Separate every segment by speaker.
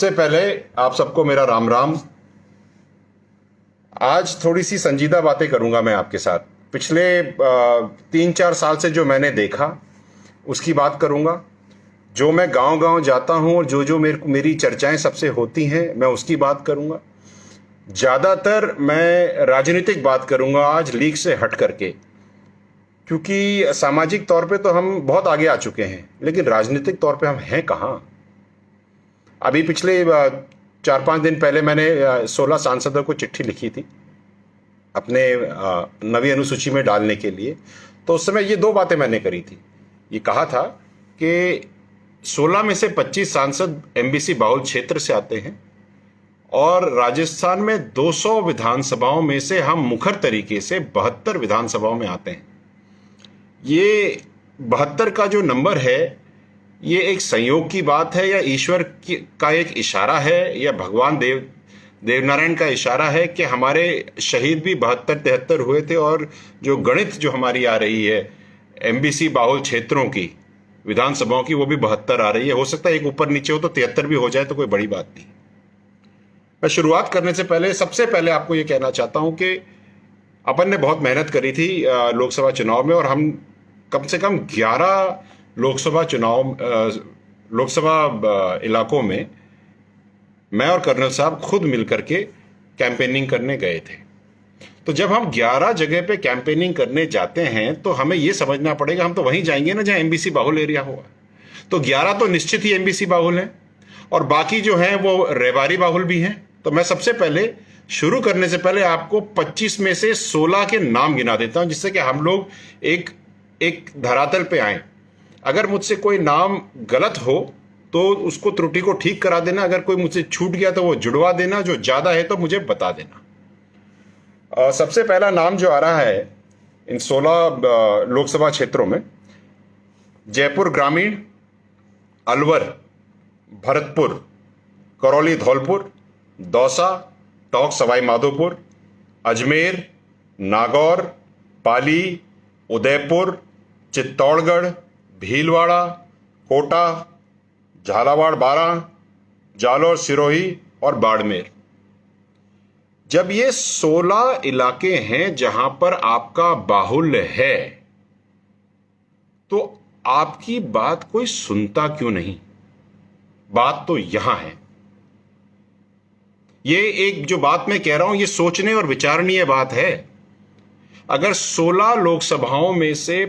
Speaker 1: सबसे पहले आप सबको मेरा राम राम। आज थोड़ी सी संजीदा बातें करूंगा मैं आपके साथ। पिछले 3-4 साल से जो मैंने देखा उसकी बात करूंगा। जो मैं गांव गांव जाता हूं और जो जो मेरी चर्चाएं सबसे होती हैं मैं उसकी बात करूंगा। ज़्यादातर मैं राजनीतिक बात करूंगा आज, लीग से हट करके, क्योंकि सामाजिक तौर पे तो हम बहुत आगे आ चुके हैं, लेकिन राजनीतिक तौर पे हम हैं कहाँ। अभी पिछले 4-5 दिन पहले मैंने 16 सांसदों को चिट्ठी लिखी थी अपने नवी अनुसूची में डालने के लिए। तो उस समय ये 2 बातें मैंने करी थी। ये कहा था कि 16 में से 25 सांसद एमबीसी बाहुल क्षेत्र से आते हैं और राजस्थान में 200 विधानसभाओं में से हम मुखर तरीके से 72 विधानसभाओं में आते हैं। ये 72 का जो नंबर है, ये एक संयोग की बात है या ईश्वर का एक इशारा है या भगवान देवनारायण का इशारा है कि हमारे शहीद भी 72-73 हुए थे और जो गणित जो हमारी आ रही है एमबीसी बाहुल क्षेत्रों की विधानसभाओं की, वो भी 72 आ रही है। हो सकता है एक ऊपर नीचे हो तो 73 भी हो जाए, तो कोई बड़ी बात नहीं। मैं शुरुआत करने से पहले सबसे पहले आपको ये कहना चाहता हूं कि अपन ने बहुत मेहनत करी थी लोकसभा चुनाव में, और हम कम से कम 11 लोकसभा इलाकों में मैं और कर्नल साहब खुद मिलकर के कैंपेनिंग करने गए थे। तो जब हम 11 जगह पे कैंपेनिंग करने जाते हैं तो हमें यह समझना पड़ेगा, हम तो वहीं जाएंगे ना जहां एमबीसी बाहुल एरिया हुआ। तो 11 तो निश्चित ही एमबीसी बाहुल हैं और बाकी जो हैं वो रेवारी बाहुल भी हैं। तो मैं सबसे पहले शुरू करने से पहले आपको 25 में से 16 के नाम गिना देता हूं, जिससे कि हम लोग एक धरातल पे आए। अगर मुझसे कोई नाम गलत हो तो उसको त्रुटि को ठीक करा देना, अगर कोई मुझसे छूट गया तो वो जुड़वा देना, जो ज्यादा है तो मुझे बता देना। सबसे पहला नाम जो आ रहा है इन 16 लोकसभा क्षेत्रों में, जयपुर ग्रामीण, अलवर, भरतपुर, करौली धौलपुर, दौसा, टोंक सवाई माधोपुर, अजमेर, नागौर, पाली, उदयपुर, चित्तौड़गढ़, भीलवाड़ा, कोटा, झालावाड़, बारां, जालौर, सिरोही और बाड़मेर। जब ये 16 इलाके हैं जहां पर आपका बाहुल्य है, तो आपकी बात कोई सुनता क्यों नहीं? बात तो यहां है। ये एक जो बात मैं कह रहा हूं, ये सोचने और विचारणीय बात है। अगर 16 लोकसभाओं में से,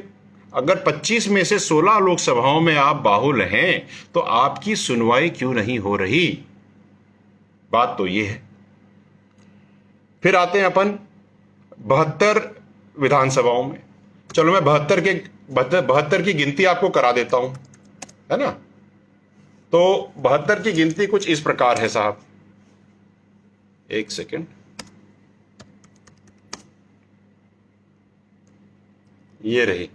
Speaker 1: अगर 25 में से 16 लोकसभाओं में आप बाहुल हैं, तो आपकी सुनवाई क्यों नहीं हो रही? बात तो ये है। फिर आते हैं अपन 72 विधानसभाओं में। चलो मैं 72 की गिनती आपको करा देता हूं, है ना। तो 72 की गिनती कुछ इस प्रकार है साहब, एक सेकेंड, ये रही।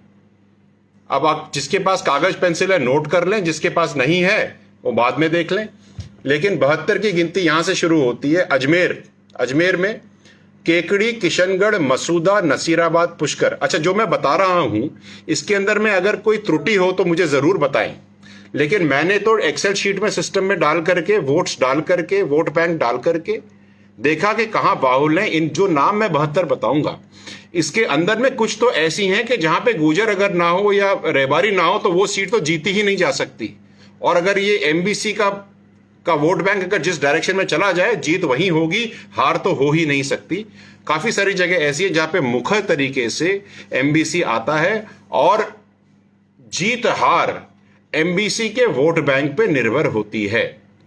Speaker 1: अब आप जिसके पास कागज पेंसिल है नोट कर लें, जिसके पास नहीं है वो बाद में देख लें। लेकिन 72 की गिनती यहां से शुरू होती है। अजमेर में केकड़ी, किशनगढ़, मसूदा, नसीराबाद, पुष्कर। अच्छा, जो मैं बता रहा हूं इसके अंदर में अगर कोई त्रुटि हो तो मुझे जरूर बताएं। लेकिन मैंने तो एक्सेल शीट में सिस्टम में डाल करके, वोट्स डाल करके, वोट बैंक डाल करके देखा कि कहां बाहुल हैं। इन जो नाम मैं 72 बताऊंगा, इसके अंदर में कुछ तो ऐसी हैं कि जहां पे गुर्जर अगर ना हो या रेबारी ना हो तो वो सीट तो जीती ही नहीं जा सकती। और अगर ये एमबीसी का वोट बैंक अगर जिस डायरेक्शन में चला जाए, जीत वहीं होगी, हार तो हो ही नहीं सकती। काफी सारी जगह ऐसी है जहां पे मुखर तरीके से एमबीसी आता है और जीत हार एमबीसी के वोट बैंक पे निर्भर होती है।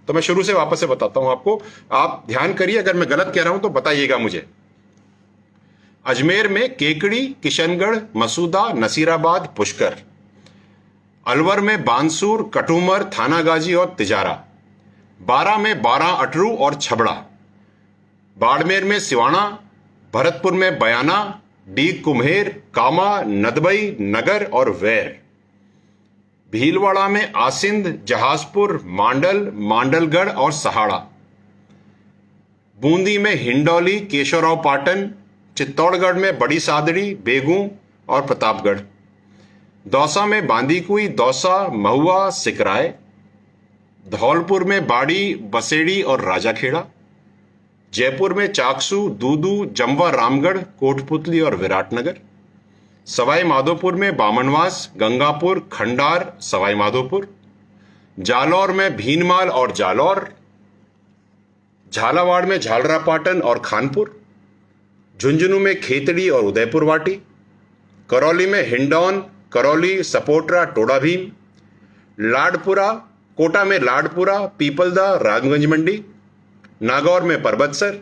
Speaker 1: तो मैं शुरू से वापस से बताता हूं आपको, आप ध्यान करिए, अगर मैं गलत कह रहा हूं तो बताइएगा मुझे। अजमेर में केकड़ी, किशनगढ़, मसूदा, नसीराबाद, पुष्कर। अलवर में बानसूर, कटुमर, थानागाजी और तिजारा। बारां में बारां, अटरू और छबड़ा। बाड़मेर में सिवाना, भरतपुर में बयाना, डीग, कुम्हेर, कामा, नदबई, नगर और वैर। भीलवाड़ा में आसिंद, जहाजपुर, मांडलगढ़ और सहाड़ा। बूंदी में हिंडौली, केशवराव पाटन। चित्तौड़गढ़ में बड़ी सादड़ी, बेगू और प्रतापगढ़। दौसा में बांदीकुई, दौसा, महुआ, सिकराय। धौलपुर में बाड़ी, बसेड़ी और राजाखेड़ा, जयपुर में चाकसू, दूदू, जमवा, रामगढ़, कोटपुतली और विराटनगर, सवाई माधोपुर में बामनवास, गंगापुर, खंडार, सवाई माधोपुर, जालौर में भीनमाल और जालौर, झालावाड़ में झालरापाटन और खानपुर, झुंझुनू में खेतड़ी और उदयपुर वाटी, करौली में हिंडौन, करौली, सपोटरा, टोडा भीम, लाडपुरा, कोटा में लाडपुरा, पीपलदा, रामगंज मंडी, नागौर में परबतसर,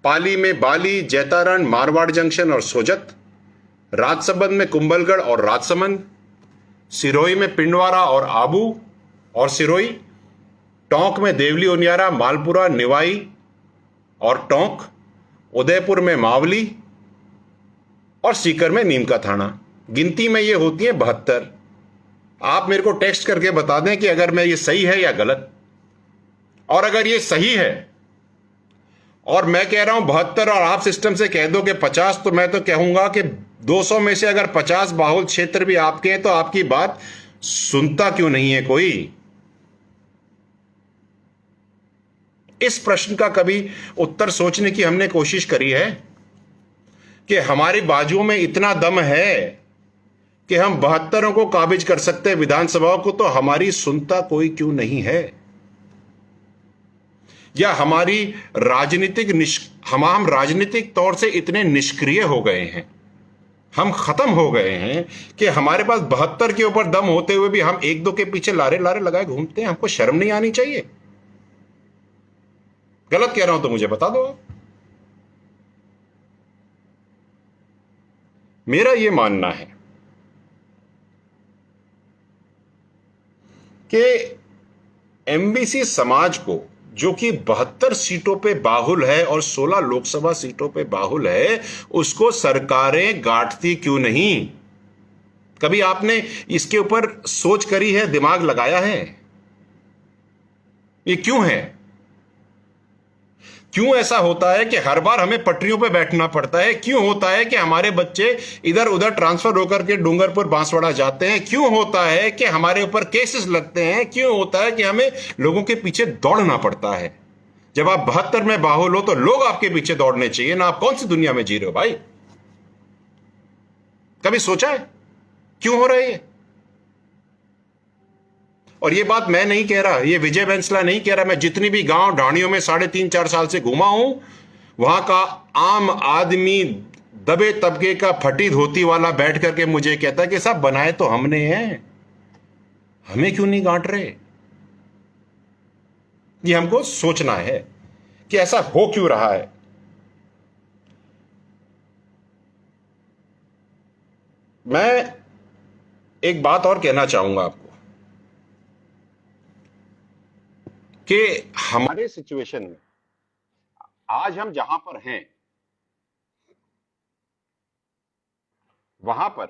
Speaker 1: पाली में बाली, जैतारण, मारवाड़ जंक्शन और सोजत, राजसमंद में कुंभलगढ़ और राजसमंद, सिरोही में पिंडवारा और आबू और सिरोही, टोंक में देवली, उनियारा, मालपुरा, निवाई और टोंक, उदयपुर में मावली और सीकर में नीम का थाना। गिनती में ये होती है 72। आप मेरे को टेक्स्ट करके बता दें कि अगर मैं ये सही है या गलत। और अगर ये सही है और मैं कह रहा हूं 72 और आप सिस्टम से कह दो कि 50, तो मैं तो कहूंगा कि 200 में से अगर 50 बाहुल क्षेत्र भी आपके हैं तो आपकी बात सुनता क्यों नहीं है कोई? इस प्रश्न का कभी उत्तर सोचने की हमने कोशिश करी है कि हमारी बाजुओं में इतना दम है कि हम 72 को काबिज कर सकते हैं विधानसभाओं को, तो हमारी सुनता कोई क्यों नहीं है? या हमारी हम राजनीतिक तौर से इतने निष्क्रिय हो गए हैं, हम खत्म हो गए हैं कि हमारे पास 72 के ऊपर दम होते हुए भी हम एक दो के पीछे लारे लारे लगाए घूमते हैं। हमको शर्म नहीं आनी चाहिए? गलत कह रहा हूं तो मुझे बता दो। मेरा यह मानना है कि एमबीसी समाज को, जो कि 72 सीटों पे बाहुल है और 16 लोकसभा सीटों पे बाहुल है, उसको सरकारें गांठती क्यों नहीं? कभी आपने इसके ऊपर सोच करी है, दिमाग लगाया है? ये क्यों है? क्यों ऐसा होता है कि हर बार हमें पटरियों पे बैठना पड़ता है? क्यों होता है कि हमारे बच्चे इधर उधर ट्रांसफर होकर के डूंगरपुर, बांसवाड़ा जाते हैं? क्यों होता है कि हमारे ऊपर केसेस लगते हैं? क्यों होता है कि हमें लोगों के पीछे दौड़ना पड़ता है? जब आप 72 में बाहुल हो तो लोग आपके पीछे दौड़ने चाहिए ना। आप कौन सी दुनिया में जी रहे हो भाई? कभी सोचा है क्यों हो रहा है ये? और ये बात मैं नहीं कह रहा, ये विजय बैंसला नहीं कह रहा। मैं जितनी भी गांव ढाणियों में 3.5-4 साल से घुमा हूं, वहां का आम आदमी, दबे तबके का फटी धोती वाला बैठ करके मुझे कहता है कि साहब बनाए तो हमने हैं, हमें क्यों नहीं गांठ रहे? ये हमको सोचना है कि ऐसा हो क्यों रहा है। मैं एक बात और कहना चाहूंगा आपको कि हमारे सिचुएशन में आज हम जहां पर हैं, वहां पर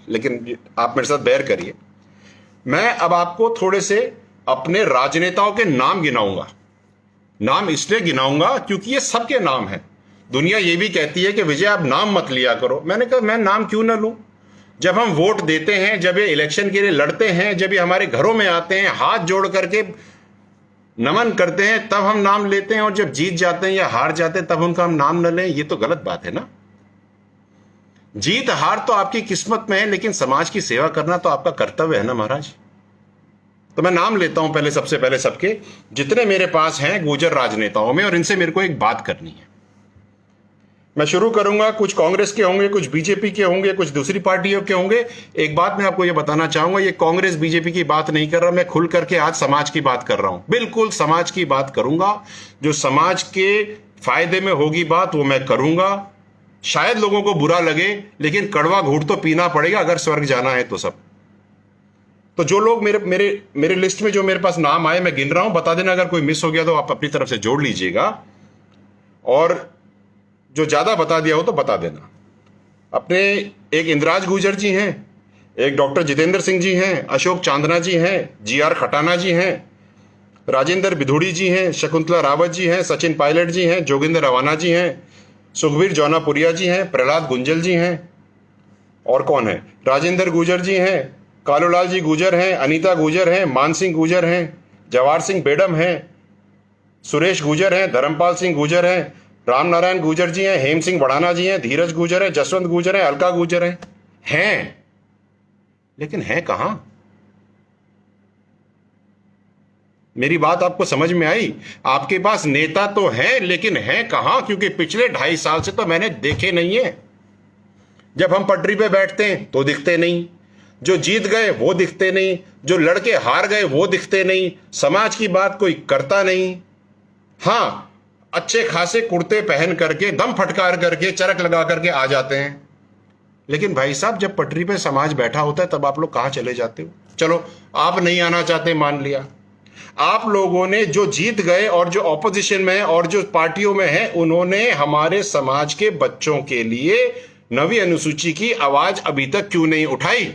Speaker 1: लेकिन आप मेरे साथ बेयर करिए, मैं अब आपको थोड़े से अपने राजनेताओं के नाम गिनाऊंगा। नाम इसलिए गिनाऊंगा क्योंकि ये सबके नाम हैं। दुनिया ये भी कहती है कि विजय आप नाम मत लिया करो। मैंने कहा मैं नाम क्यों ना लूं? जब हम वोट देते हैं, जब ये इलेक्शन के लिए लड़ते हैं, जब ये हमारे घरों में आते हैं, हाथ जोड़ करके नमन करते हैं, तब हम नाम लेते हैं, और जब जीत जाते हैं या हार जाते हैं तब उनका हम नाम न लें, ये तो गलत बात है ना। जीत हार तो आपकी किस्मत में है, लेकिन समाज की सेवा करना तो आपका कर्तव्य है ना महाराज। तो मैं नाम लेता हूं पहले, सबसे पहले सबके जितने मेरे पास हैं गुर्जर राजनेताओं में, और इनसे मेरे को एक बात करनी है। मैं शुरू करूंगा, कुछ कांग्रेस के होंगे, कुछ बीजेपी के होंगे, कुछ दूसरी पार्टियों के होंगे। एक बात मैं आपको यह बताना चाहूंगा, ये कांग्रेस बीजेपी की बात नहीं कर रहा, मैं खुल करके आज समाज की बात कर रहा हूं। बिल्कुल समाज की बात करूंगा, जो समाज के फायदे में होगी बात वो मैं करूंगा। शायद लोगों को बुरा लगे, लेकिन कड़वा घूंट तो पीना पड़ेगा अगर स्वर्ग जाना है तो सब। तो जो लोग मेरे लिस्ट में जो मेरे पास नाम आए मैं गिन रहा हूं, बता देना अगर कोई मिस हो गया तो आप अपनी तरफ से जोड़ लीजिएगा, और जो ज्यादा बता दिया हो तो बता देना। अपने एक इंदिराज गुर्जर जी हैं, एक डॉक्टर जितेंद्र सिंह जी हैं, अशोक चांदना जी हैं, जीआर खटाना जी हैं, राजेंद्र बिधूड़ी जी हैं, शकुंतला रावत जी हैं, सचिन पायलट जी हैं, जोगिंदर रवाना जी हैं, सुखबीर जौनापुरिया जी हैं, प्रहलाद गुंजल जी हैं, और कौन है, राजेंद्र गुर्जर जी हैं, कालूलाल जी गुर्जर हैं, अनीता गुर्जर हैं, मान सिंह गुर्जर हैं, जवाहर सिंह बेडम हैं, सुरेश गुर्जर हैं, धर्मपाल सिंह गुर्जर हैं, राम नारायण गुर्जर जी हैं, हेम सिंह बढ़ाना जी हैं, धीरज गुर्जर है, जसवंत गुर्जर है, अलका गुर्जर हैं, लेकिन हैं कहां? मेरी बात आपको समझ में आई? आपके पास नेता तो हैं, लेकिन हैं कहां? क्योंकि पिछले 2.5 साल से तो मैंने देखे नहीं है। जब हम पटरी पे बैठते हैं तो दिखते नहीं, जो जीत गए वो दिखते नहीं, जो लड़के हार गए वो दिखते नहीं, समाज की बात कोई करता नहीं। हां, अच्छे खासे कुर्ते पहन करके, दम फटकार करके, चरक लगा करके आ जाते हैं, लेकिन भाई साहब जब पटरी पे समाज बैठा होता है तब आप लोग कहां चले जाते हो? चलो आप नहीं आना चाहते, मान लिया। आप लोगों ने जो जीत गए और जो ऑपोजिशन में है और जो पार्टियों में है, उन्होंने हमारे समाज के बच्चों के लिए 9वीं अनुसूची की आवाज अभी तक क्यों नहीं उठाई?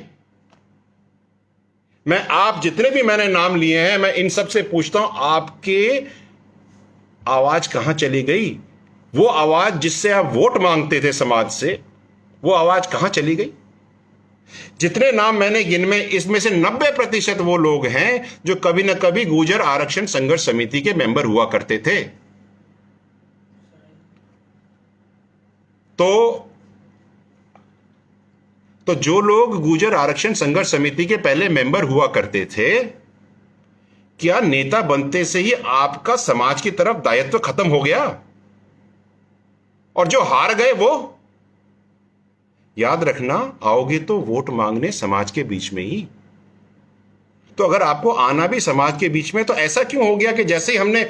Speaker 1: आप जितने भी मैंने नाम लिए हैं, मैं इन सब से पूछता हूं, आपके आवाज कहां चली गई? वो आवाज जिससे आप वोट मांगते थे समाज से, वो आवाज कहां चली गई? जितने नाम मैंने गिनमे, इसमें से 90% वो लोग हैं जो कभी ना कभी गुर्जर आरक्षण संघर्ष समिति के मेंबर हुआ करते थे। तो जो लोग गुर्जर आरक्षण संघर्ष समिति के पहले मेंबर हुआ करते थे, क्या नेता बनते से ही आपका समाज की तरफ दायित्व खत्म हो गया? और जो हार गए वो, याद रखना, आओगे तो वोट मांगने समाज के बीच में ही। तो अगर आपको आना भी समाज के बीच में, तो ऐसा क्यों हो गया कि जैसे ही हमने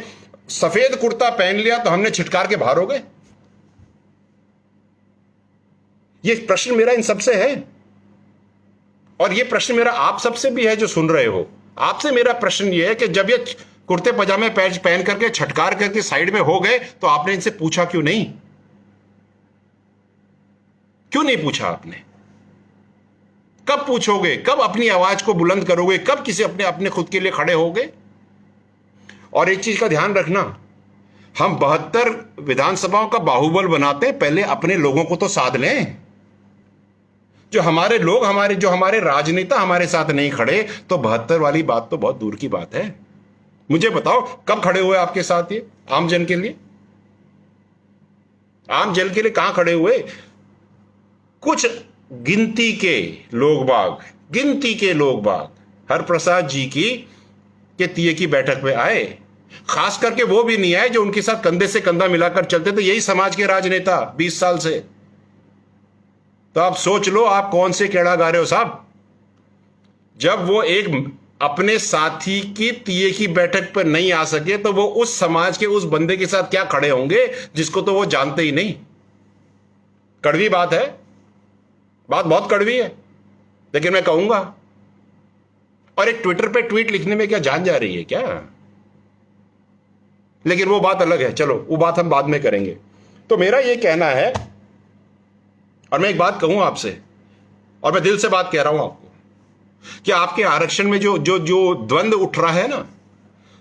Speaker 1: सफेद कुर्ता पहन लिया तो हमने छिटकार के बाहर हो गए? ये प्रश्न मेरा इन सबसे है, और ये प्रश्न मेरा आप सबसे भी है जो सुन रहे हो। आपसे मेरा प्रश्न ये है कि जब ये कुर्ते पजामे पहन करके छटकार करके साइड में हो गए, तो आपने इनसे पूछा क्यों नहीं? क्यों नहीं पूछा आपने? कब पूछोगे? कब अपनी आवाज को बुलंद करोगे? कब किसी अपने खुद के लिए खड़े होगे? और एक चीज का ध्यान रखना, हम 72 विधानसभाओं का बाहुबल बनाते हैं, पहले अपने लोगों को तो साध लें। जो हमारे लोग, जो हमारे राजनेता हमारे साथ नहीं खड़े, तो 72 वाली बात तो बहुत दूर की बात है। मुझे बताओ कब खड़े हुए आपके साथ ये आम जन के लिए? आम जन के लिए कहां खड़े हुए? कुछ गिनती के लोग बाग हरप्रसाद जी के तीये की बैठक में आए। खास करके वो भी नहीं आए जो उनके साथ कंधे से कंधा मिलाकर चलते थे, यही समाज के राजनेता 20 साल से। तो आप सोच लो आप कौन से केड़ा गा रहे हो साहब। जब वो एक अपने साथी की तीये की बैठक पर नहीं आ सके, तो वो उस समाज के उस बंदे के साथ क्या खड़े होंगे जिसको तो वो जानते ही नहीं। कड़वी बात है, बात बहुत कड़वी है, लेकिन मैं कहूंगा। और एक ट्विटर पे ट्वीट लिखने में क्या जान जा रही है क्या? लेकिन वो बात अलग है, चलो वो बात हम बाद में करेंगे। तो मेरा ये कहना है, और मैं एक बात कहूं आपसे, और मैं दिल से बात कह रहा हूं आपको, कि आपके आरक्षण में जो जो जो द्वंद्व उठ रहा है ना,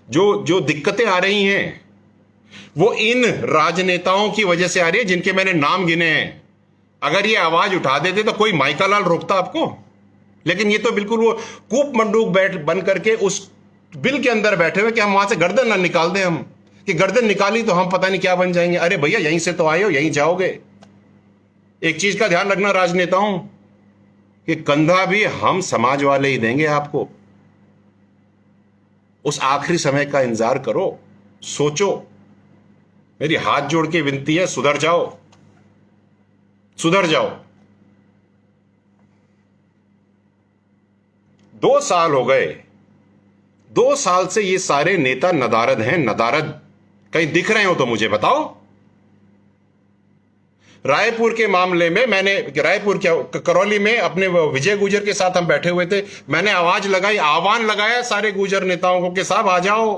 Speaker 1: जो दिक्कतें आ रही हैं, वो इन राजनेताओं की वजह से आ रही है जिनके मैंने नाम गिने हैं। अगर ये आवाज उठा देते तो कोई माइका लाल रोकता आपको? लेकिन ये तो बिल्कुल वो कूप मंडूक बन करके उस बिल के अंदर बैठे हुए कि हम वहां से गर्दन ना निकाल दें, हम कि गर्दन निकाली तो हम पता नहीं क्या बन जाएंगे। अरे भैया यहीं से तो आए हो, यहीं जाओगे। एक चीज का ध्यान रखना राजनेताओं, कि कंधा भी हम समाज वाले ही देंगे आपको। उस आखिरी समय का इंतजार करो, सोचो। मेरी हाथ जोड़ के विनती है, सुधर जाओ, सुधर जाओ। 2 साल हो गए, 2 साल से ये सारे नेता नदारद हैं, नदारद। कहीं दिख रहे हो तो मुझे बताओ। रायपुर के मामले में मैंने, रायपुर क्या, करौली में अपने विजय गुर्जर के साथ हम बैठे हुए थे, मैंने आवाज लगाई, आह्वान लगाया सारे गुर्जर नेताओं को कि साहब आ जाओ,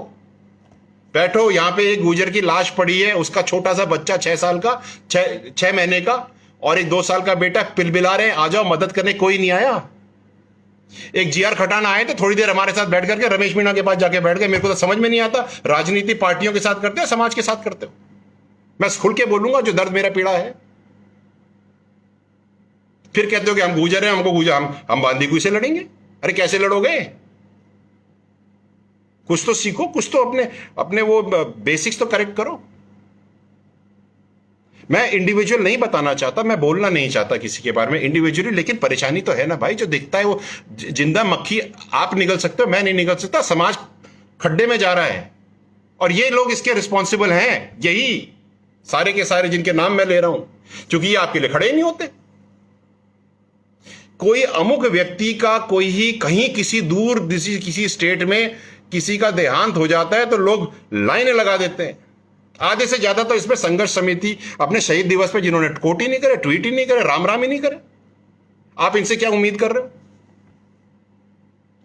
Speaker 1: बैठो। यहां पे एक गुर्जर की लाश पड़ी है, उसका छोटा सा बच्चा 6 साल का, 6 महीने का, और एक 2 साल का बेटा पिलपिला रहे, आ जाओ मदद करने। कोई नहीं आया। एक जीआर खटाना आए थे, थोड़ी देर हमारे साथ बैठ करके रमेश मीणा के पास जाके बैठ गए। मेरे को तो समझ में नहीं आता, राजनीति पार्टियों के साथ करते हो, समाज के साथ करते हो? मैं खुल के बोलूंगा जो दर्द मेरा पीड़ा है। फिर कहते हो कि हम गुजर हैं, हमको गुजर, हम बांदीकुई से लड़ेंगे। अरे कैसे लड़ोगे? कुछ तो सीखो, कुछ तो अपने अपने वो बेसिक्स तो करेक्ट करो। मैं इंडिविजुअल नहीं बताना चाहता, मैं बोलना नहीं चाहता किसी के बारे में इंडिविजुअली, लेकिन परेशानी तो है ना भाई। जो दिखता है वो जिंदा मक्खी आप निकल सकते हो, मैं नहीं निकल सकता। समाज खड्डे में जा रहा है और ये लोग इसके रिस्पॉन्सिबल हैं, यही सारे के सारे जिनके नाम मैं ले रहा हूं, क्योंकि ये आपके लिए खड़े ही नहीं होते। कोई अमुक व्यक्ति का कोई ही कहीं किसी दूर किसी स्टेट में किसी का देहांत हो जाता है तो लोग लाइनें लगा देते हैं। आधे से ज्यादा तो इसमें संघर्ष समिति अपने शहीद दिवस पे जिन्होंने कोट ही नहीं करे, ट्वीट ही नहीं करे, राम राम ही नहीं करे, आप इनसे क्या उम्मीद कर रहे हो?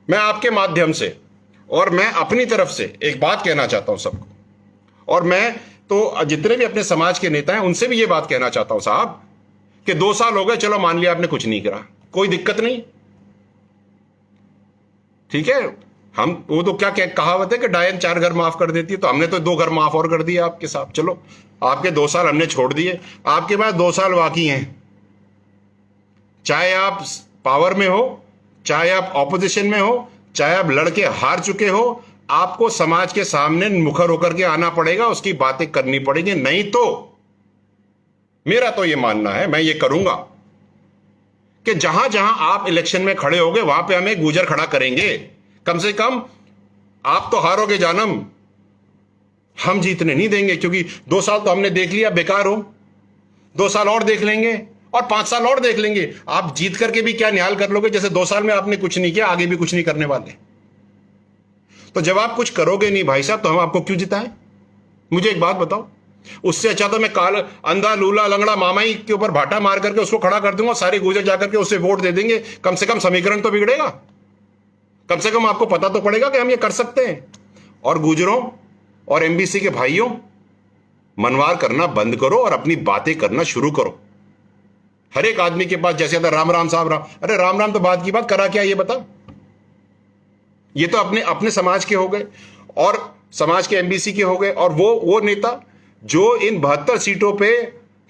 Speaker 1: मैं आपके माध्यम से और मैं अपनी तरफ से एक बात कहना चाहता हूं सबको, और मैं तो जितने भी अपने समाज के नेता हैं उनसे भी ये बात कहना चाहता हूं साहब कि 2 साल हो गए, चलो मान लिया आपने कुछ नहीं करा, कोई दिक्कत नहीं, ठीक है। हम वो तो क्या कहावत है कि डायन 4 घर माफ कर देती है, तो हमने तो 2 घर माफ और कर दिए आपके साथ। चलो आपके 2 साल हमने छोड़ दिए, आपके पास 2 साल बाकी हैं। चाहे आप पावर में हो, चाहे आप ऑपोजिशन में हो, चाहे आप लड़के हार चुके हो, आपको समाज के सामने मुखर होकर के आना पड़ेगा, उसकी बातें करनी पड़ेगी। नहीं तो मेरा तो ये मानना है, मैं ये करूंगा कि जहां जहां आप इलेक्शन में खड़े होगे वहां पे हमें गुजर खड़ा करेंगे। कम से कम आप तो हारोगे जानम, हम जीतने नहीं देंगे, क्योंकि 2 साल तो हमने देख लिया बेकार हो। 2 साल और देख लेंगे और 5 साल और देख लेंगे। आप जीत करके भी क्या निहाल कर लोगे? जैसे 2 साल में आपने कुछ नहीं किया, आगे भी कुछ नहीं करने वाले। तो जब आप कुछ करोगे नहीं भाई साहब, तो हम आपको क्यों जिताएं? मुझे एक बात बताओ। उससे अच्छा तो मैं काल अंधा लूला लंगड़ा मामाई के ऊपर भाटा मार करके उसको खड़ा कर दूंगा, सारे गुजर जाकर के उससे वोट दे देंगे। कम से कम समीकरण तो बिगड़ेगा, कम से कम आपको पता तो पड़ेगा कि हम ये कर सकते हैं। और गुजरों और एमबीसी के भाइयों, मनवार करना बंद करो और अपनी बातें करना शुरू करो। हर एक आदमी के पास जैसे आता राम राम साहब राम, अरे राम राम तो बात की बात, करा क्या ये बता? ये तो अपने अपने समाज के हो गए और समाज के एमबीसी के हो गए, और वो नेता जो इन 72 सीटों पे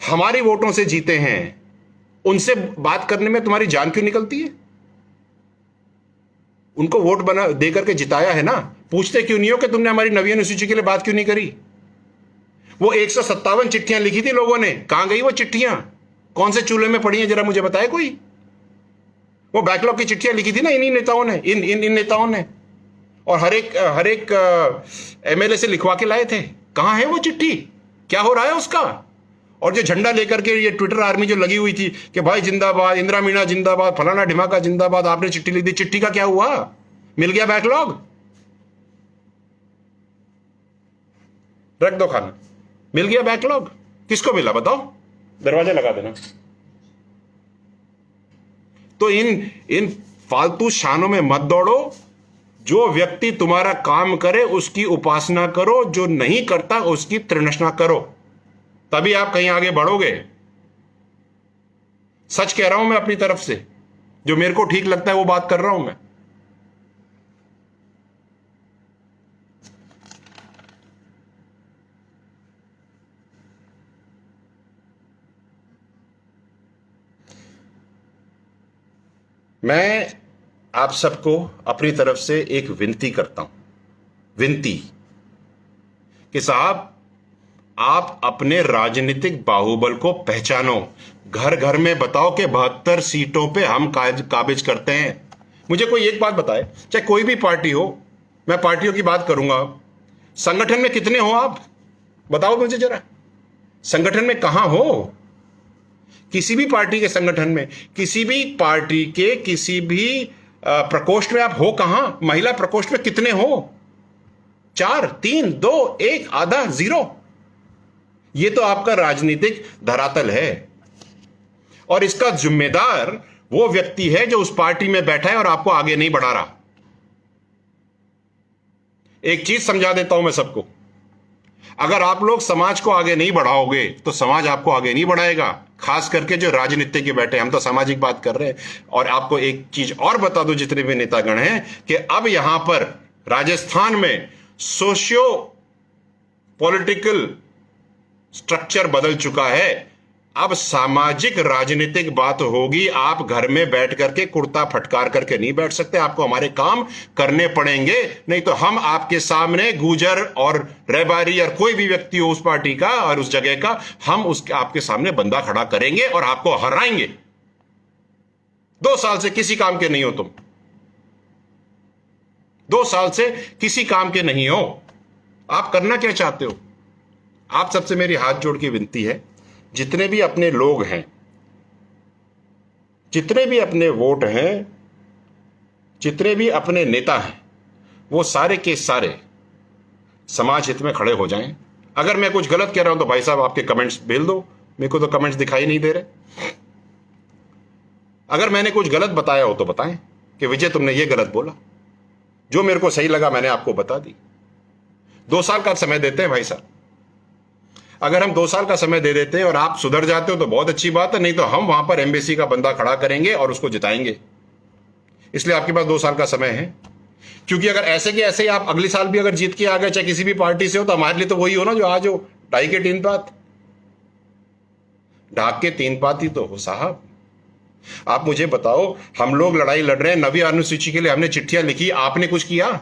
Speaker 1: हमारी वोटों से जीते हैं, उनसे बात करने में तुम्हारी जान क्यों निकलती है? उनको वोट बना दे करके जिताया है ना, पूछते क्यों नहीं हो कि तुमने हमारी नवीन अनुसूची के लिए बात क्यों नहीं करी? वो 157 चिट्ठियां लिखी थी लोगों ने, कहां गई वो चिट्ठियां? कौन से चूल्हे में पड़ी हैं जरा मुझे बताए कोई? वो बैकलॉग की चिट्ठियां लिखी थी ना इन्हीं नेताओं ने, इन नेताओं ने, और हर एक एमएलए से लिखवा के लाए थे। कहां है वो चिट्ठी? क्या हो रहा है उसका? और जो झंडा लेकर के ये ट्विटर आर्मी जो लगी हुई थी कि भाई जिंदाबाद, इंदिरा मीणा जिंदाबाद, फलाना ढिमाका जिंदाबाद, आपने चिट्ठी ली थी, चिट्ठी का क्या हुआ? मिल गया बैकलॉग? रख दो खाना। मिल गया बैकलॉग? किसको मिला बताओ? दरवाजा लगा देना। तो इन फालतू शानों में मत दौड़ो। जो व्यक्ति तुम्हारा काम करे उसकी उपासना करो, जो नहीं करता उसकी तृष्णा करो, तभी आप कहीं आगे बढ़ोगे। सच कह रहा हूं मैं अपनी तरफ से, जो मेरे को ठीक लगता है वो बात कर रहा हूं मैं। मैं आप सबको अपनी तरफ से एक विनती करता हूं, विनती कि साहब आप अपने राजनीतिक बाहुबल को पहचानो। घर घर में बताओ कि 72 सीटों पे हम काबिज करते हैं। मुझे कोई एक बात बताए, चाहे कोई भी पार्टी हो, मैं पार्टियों की बात करूंगा, संगठन में कितने हो आप बताओ मुझे जरा। संगठन में कहां हो? किसी भी पार्टी के संगठन में, किसी भी पार्टी के किसी भी प्रकोष्ठ में आप हो कहां? महिला प्रकोष्ठ में कितने हो? 4, 3, 2, 1, आधा, 0। ये तो आपका राजनीतिक धरातल है, और इसका जिम्मेदार वो व्यक्ति है जो उस पार्टी में बैठा है और आपको आगे नहीं बढ़ा रहा। एक चीज समझा देता हूं मैं सबको, अगर आप लोग समाज को आगे नहीं बढ़ाओगे तो समाज आपको आगे नहीं बढ़ाएगा। खास करके जो राजनीति के बैठे, हम तो सामाजिक बात कर रहे हैं। और आपको एक चीज और बता दो जितने भी नेतागण हैं, कि अब यहां पर राजस्थान में सोशियो पॉलिटिकल स्ट्रक्चर बदल चुका है। अब सामाजिक राजनीतिक बात होगी। आप घर में बैठ करके कुर्ता फटकार करके नहीं बैठ सकते, आपको हमारे काम करने पड़ेंगे, नहीं तो हम आपके सामने गुजर और रहबारी और कोई भी व्यक्ति हो उस पार्टी का और उस जगह का, हम उसके आपके सामने बंदा खड़ा करेंगे और आपको हराएंगे। 2 साल से किसी काम के नहीं हो तुम, 2 साल से किसी काम के नहीं हो। आप करना क्या चाहते हो? आप सबसे मेरी हाथ जोड़ के विनती है, जितने भी अपने लोग हैं, जितने भी अपने वोट हैं, जितने भी अपने नेता हैं, वो सारे के सारे समाज हित में खड़े हो जाएं। अगर मैं कुछ गलत कह रहा हूं तो भाई साहब आपके कमेंट्स भेज दो, मेरे को तो कमेंट्स दिखाई नहीं दे रहे। अगर मैंने कुछ गलत बताया हो तो बताएं कि विजय तुमने ये गलत बोला। जो मेरे को सही लगा मैंने आपको बता दी। 2 साल का समय देते हैं भाई साहब। अगर हम 2 साल का समय दे देते हैं और आप सुधर जाते हो तो बहुत अच्छी बात है, नहीं तो हम वहां पर एम्बेसी का बंदा खड़ा करेंगे और उसको जिताएंगे। इसलिए आपके पास 2 साल का समय है, क्योंकि अगर ऐसे के ऐसे ही आप अगले साल भी अगर जीत के आ गए, चाहे किसी भी पार्टी से हो, तो हमारे लिए तो वही हो ना जो आज हो, ढाई के 3 पात, ढाक के 3 पात ही तो हो साहब। आप मुझे बताओ, हम लोग लड़ाई लड़ रहे हैं 9वीं अनुसूची के लिए, हमने चिट्ठियां लिखी, आपने कुछ किया?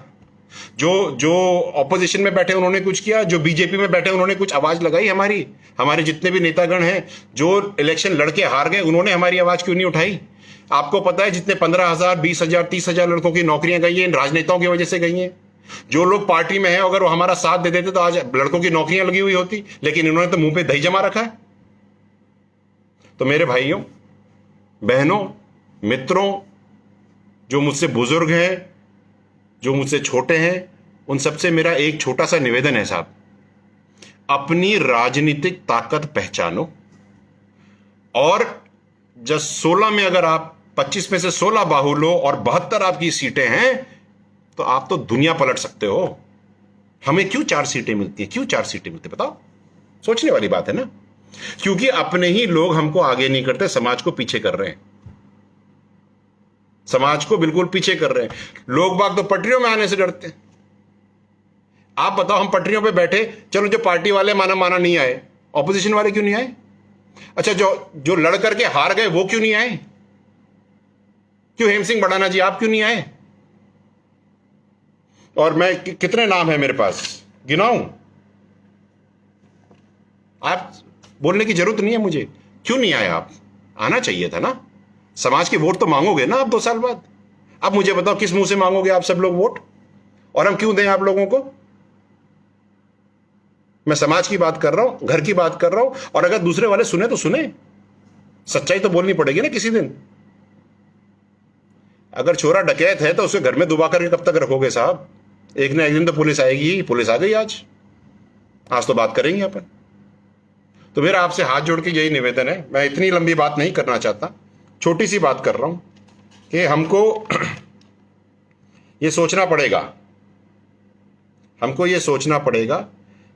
Speaker 1: जो ऑपोजिशन में बैठे उन्होंने कुछ किया? जो बीजेपी में बैठे उन्होंने कुछ आवाज लगाई? हमारे जितने भी नेतागण हैं जो इलेक्शन लड़के हार गए, उन्होंने हमारी आवाज क्यों नहीं उठाई? आपको पता है जितने 15,000, 20,000, 30,000 लड़कों की नौकरियां गई हैं, इन राजनेताओं की वजह से गई हैं। जो लोग पार्टी में हैं, अगर वो हमारा साथ दे देते तो आज लड़कों की नौकरियां लगी हुई होती, लेकिन इन्होंने तो मुंह पे दही जमा रखा है। तो मेरे भाइयों, बहनों, मित्रों, जो मुझसे बुजुर्ग हैं, जो मुझसे छोटे हैं, उन सबसे मेरा एक छोटा सा निवेदन है साहब, अपनी राजनीतिक ताकत पहचानो। और जब 16 में अगर आप 25 में से 16 बाहुलो और 72 आपकी सीटें हैं, तो आप तो दुनिया पलट सकते हो। हमें क्यों 4 सीटें मिलती हैं? क्यों 4 सीटें मिलती, बताओ? सोचने वाली बात है ना। क्योंकि अपने ही लोग हमको आगे नहीं करते, समाज को पीछे कर रहे हैं, समाज को बिल्कुल पीछे कर रहे हैं। लोग बाग तो पटरियों में आने से डरते हैं। आप बताओ, हम पटरियों पे बैठे, चलो जो पार्टी वाले माना नहीं आए, ऑपोजिशन वाले क्यों नहीं आए? अच्छा, जो लड़ करके हार गए वो क्यों नहीं आए? क्यों हेम सिंह बढ़ाना जी, आप क्यों नहीं आए? और मैं कितने नाम है मेरे पास, गिनाऊं? आप बोलने की जरूरत नहीं है मुझे। क्यों नहीं आए आप? आना चाहिए था ना। समाज के वोट तो मांगोगे ना आप 2 साल बाद। अब मुझे बताओ, किस मुंह से मांगोगे आप सब लोग वोट? और हम क्यों दें आप लोगों को? मैं समाज की बात कर रहा हूं, घर की बात कर रहा हूं। और अगर दूसरे वाले सुने तो सुने, सच्चाई तो बोलनी पड़ेगी ना किसी दिन। अगर छोरा डकैत है तो उसे घर में दुबा करके कब तक रखोगे साहब? एक ना एक दिन तो पुलिस आएगी। पुलिस आ गई आज तो बात करेंगे अपन। तो मेरा आपसे हाथ जोड़ के यही निवेदन है, मैं इतनी लंबी बात नहीं करना चाहता, छोटी सी बात कर रहा हूं कि हमको ये सोचना पड़ेगा, हमको ये सोचना पड़ेगा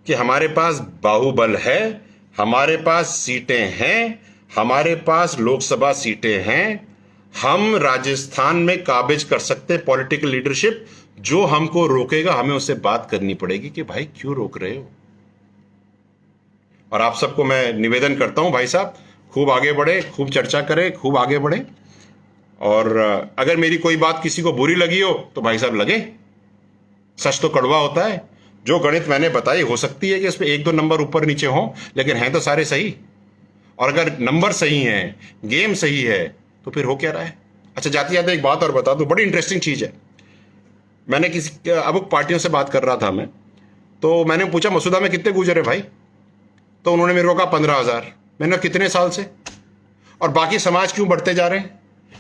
Speaker 1: कि हमारे पास बाहुबल है, हमारे पास सीटें हैं, हमारे पास लोकसभा सीटें हैं, हम राजस्थान में काबिज कर सकते पॉलिटिकल लीडरशिप। जो हमको रोकेगा हमें उससे बात करनी पड़ेगी कि भाई क्यों रोक रहे हो। और आप सबको मैं निवेदन करता हूं भाई साहब, खूब आगे बढ़े, खूब चर्चा करें, खूब आगे बढ़े। और अगर मेरी कोई बात किसी को बुरी लगी हो तो भाई साहब लगे, सच तो कड़वा होता है। जो गणित मैंने बताई, हो सकती है कि इस पे 1-2 नंबर ऊपर नीचे हो, लेकिन हैं तो सारे सही। और अगर नंबर सही हैं, गेम सही है, तो फिर हो क्या रहा है। अच्छा, जाते जाते एक बात और बता दूं, बड़ी इंटरेस्टिंग चीज है। मैंने किसी अब पार्टियों से बात कर रहा था मैं, तो मैंने पूछा मसूदा में कितने गुजर है भाई? तो उन्होंने मेरे को कहा 15,000। मैंने कितने साल से? और बाकी समाज क्यों बढ़ते जा रहे हैं?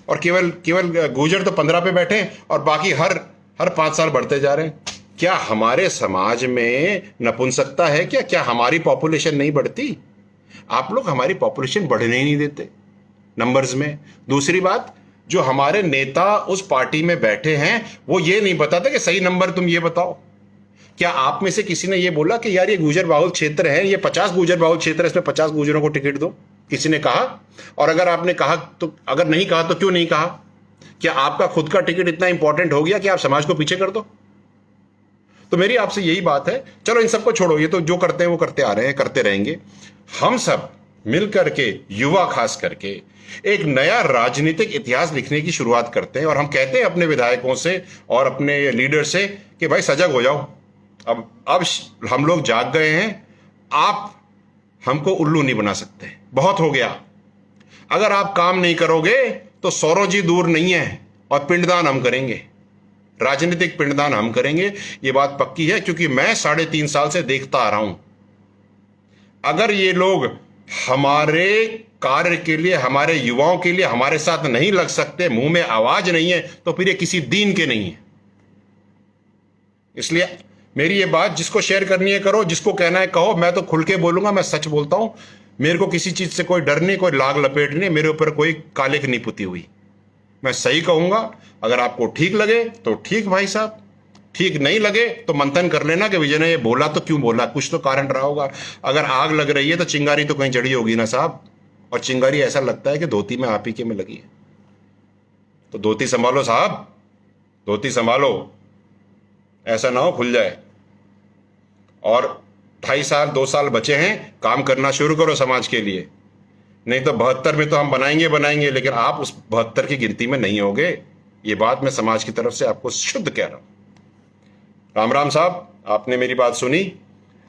Speaker 1: और केवल गुजर तो 15 पे बैठे और बाकी हर 5 साल बढ़ते जा रहे हैं। क्या हमारे समाज में नपुंसकता है क्या? क्या हमारी पॉपुलेशन नहीं बढ़ती? आप लोग हमारी पॉपुलेशन बढ़ने ही नहीं देते नंबर्स में। दूसरी बात, जो हमारे नेता उस पार्टी में बैठे हैं वो ये नहीं बताते कि सही नंबर तुम ये बताओ। क्या आप में से किसी ने ये बोला कि यार ये गुजर बाहुल क्षेत्र है, ये 50 गुजर बाहुल क्षेत्र है, इसमें 50 गुजरों को टिकट दो? किसी ने कहा? और अगर आपने कहा तो, अगर नहीं कहा तो क्यों नहीं कहा? क्या आपका खुद का टिकट इतना इंपॉर्टेंट हो गया कि आप समाज को पीछे कर दो? तो मेरी आपसे यही बात है, चलो इन सबको छोड़ो, ये तो जो करते हैं वो करते आ रहे हैं, करते रहेंगे। हम सब मिल करके, युवा खास करके एक नया राजनीतिक इतिहास लिखने की शुरुआत करते हैं और हम कहते हैं अपने विधायकों से और अपने लीडर से कि भाई सजग हो जाओ, अब हम लोग जाग गए हैं, आप हमको उल्लू नहीं बना सकते, बहुत हो गया। अगर आप काम नहीं करोगे तो सौरव जी दूर नहीं है और पिंडदान हम करेंगे, राजनीतिक पिंडदान हम करेंगे, ये बात पक्की है। क्योंकि मैं 3.5 साल से देखता आ रहा हूं, अगर ये लोग हमारे कार्य के लिए, हमारे युवाओं के लिए हमारे साथ नहीं लग सकते, मुंह में आवाज नहीं है, तो फिर ये किसी दीन के नहीं है। इसलिए मेरी ये बात जिसको शेयर करनी है करो, जिसको कहना है कहो। मैं तो खुल के बोलूंगा, मैं सच बोलता हूं, मेरे को किसी चीज से कोई डर नहीं, कोई लाग लपेट नहीं, मेरे ऊपर कोई कालिक नहीं पुती हुई। मैं सही कहूंगा। अगर आपको ठीक लगे तो ठीक भाई साहब, ठीक नहीं लगे तो मंथन कर लेना कि विजय ने ये बोला तो क्यों बोला, कुछ तो कारण रहा होगा। अगर आग लग रही है तो चिंगारी तो कहीं जड़ी होगी ना साहब, और चिंगारी ऐसा लगता है कि धोती में आप ही के में लगी है। तो धोती संभालो साहब, धोती संभालो, ऐसा ना हो खुल जाए। और 2.5 साल 2 साल बचे हैं, काम करना शुरू करो समाज के लिए, नहीं तो 72 में तो हम बनाएंगे, लेकिन आप उस 72 की गिनती में नहीं होगे। ये बात मैं समाज की तरफ से आपको शुद्ध कह रहा हूं। राम राम साहब, आपने मेरी बात सुनी।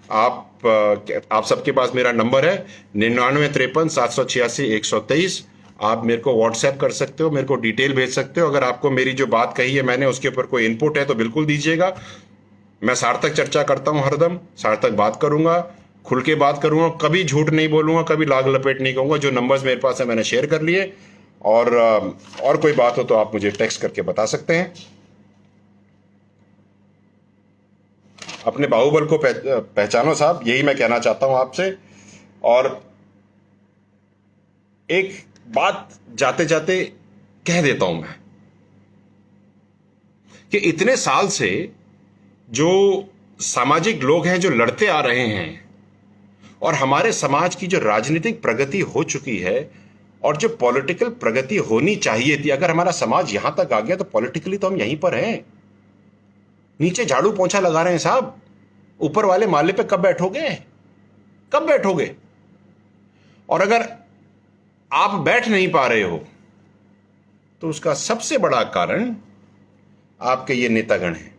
Speaker 1: आप सबके पास मेरा नंबर है 9953 786 123। आप मेरे को व्हाट्सएप कर सकते हो, मेरे को डिटेल भेज सकते हो। अगर आपको मेरी जो बात कही है मैंने, उसके ऊपर कोई इनपुट है तो बिल्कुल दीजिएगा। मैं सार्थक चर्चा करता हूं, हरदम सार्थक बात करूंगा, खुल के बात करूंगा, कभी झूठ नहीं बोलूंगा, कभी लाग लपेट नहीं कहूंगा। जो नंबर्स मेरे पास है मैंने शेयर कर लिए। और कोई बात हो तो आप मुझे टेक्स्ट करके बता सकते हैं। अपने बाहुबल को पहचानो साहब, यही मैं कहना चाहता हूं आपसे। और एक बात जाते जाते कह देता हूं मैं कि इतने साल से जो सामाजिक लोग हैं जो लड़ते आ रहे हैं, और हमारे समाज की जो राजनीतिक प्रगति हो चुकी है और जो पॉलिटिकल प्रगति होनी चाहिए थी, अगर हमारा समाज यहां तक आ गया तो पॉलिटिकली तो हम यहीं पर हैं। नीचे झाड़ू पोंछा लगा रहे हैं साहब, ऊपर वाले माले पे कब बैठोगे, कब बैठोगे? और अगर आप बैठ नहीं पा रहे हो तो उसका सबसे बड़ा कारण आपके ये नेतागण हैं,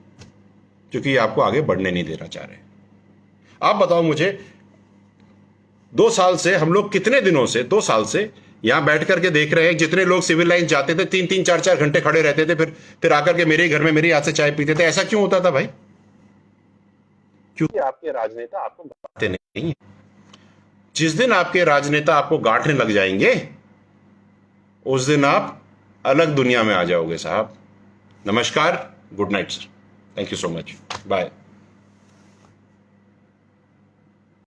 Speaker 1: क्योंकि आपको आगे बढ़ने नहीं देना चाह रहे। आप बताओ मुझे, 2 साल से हम लोग, कितने दिनों से, 2 साल से यहां बैठ करके देख रहे हैं, जितने लोग सिविल लाइन जाते थे 3-3 4-4 घंटे खड़े रहते थे, फिर आकर के मेरे ही घर में मेरे हाथ से चाय पीते थे। ऐसा क्यों होता था भाई? क्योंकि आपके राजनेता आपको गांठते नहीं। जिस दिन आपके राजनेता आपको गांठने लग जाएंगे, उस दिन आप अलग दुनिया में आ जाओगे साहब। नमस्कार, good night sir, thank you so much, bye.